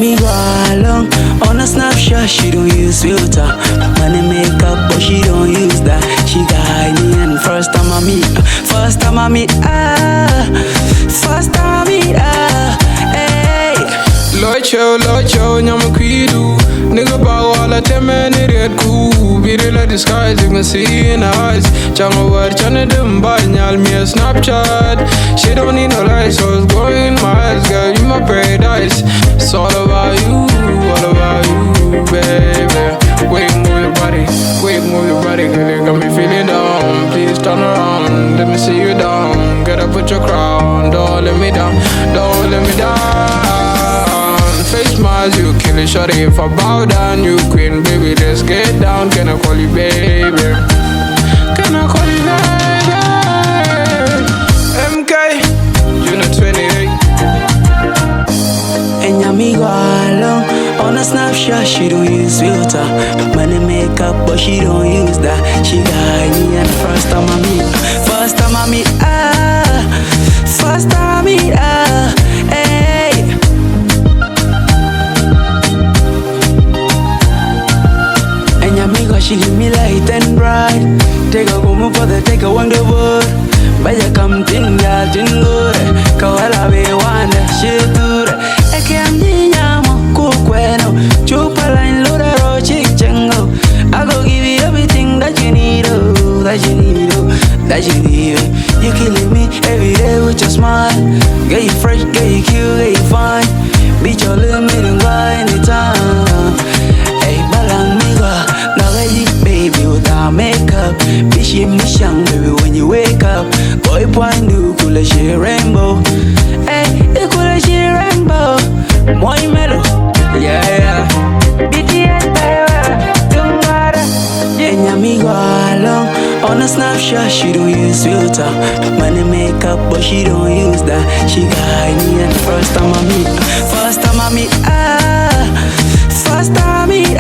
NyamiGoa along on a snapshot, she don't use filter. Money makeup, but she don't use that. She got me and first time I meet, first time I meet, first time I meet, hey. Locho, NyamiGoa. Nigga bow all the time and it red cool. Be real like the skies, you can see in her eyes. Changa word, chana dem by nyal me a Snapchat. She don't need no lights, so it's going miles. Girl, you my paradise. It's all about you, baby. Wait, move your body, girl, you got me feeling down. Please turn around, let me see you down. Gotta put your crown, don't let me down, don't let me down. Face smiles, you kill it, shorty. If I bow down, you queen, baby, let's get down. Can I call you baby? Can I call you baby? MK, June 28. NyamiGoa along on a snapshot, she don't use filter. Money makeup, but she don't use that. She got me and first time I meet, first time I meet, first time I meet, hey. NyamiGoa, she give me light and bright. Take a woman for the take a one the word. Vaya come ting ya tingo re. Kawala be wanda shit do re. Eke amni nyamo kukweno. Chupa line loda ro chick chengo. I go give you everything that you need, oh, that you need, oh, that you need. You killing me every day with your smile. Get you fresh, get you cute, get you fine. Beat your limit and go anytime. Hey, NyamiGoa, now ready, baby, without makeup. Bishi mishang, baby, when you wake up. Boy, point do kula she rainbow. Hey, you kula she rainbow. Muochmello, yeah. BTS, baby, Tungara. NyamiGoa along on a snapshot, she don't use filter. Money makeup, but she don't use that. She got me and first time I meet, first time I meet, first time I meet,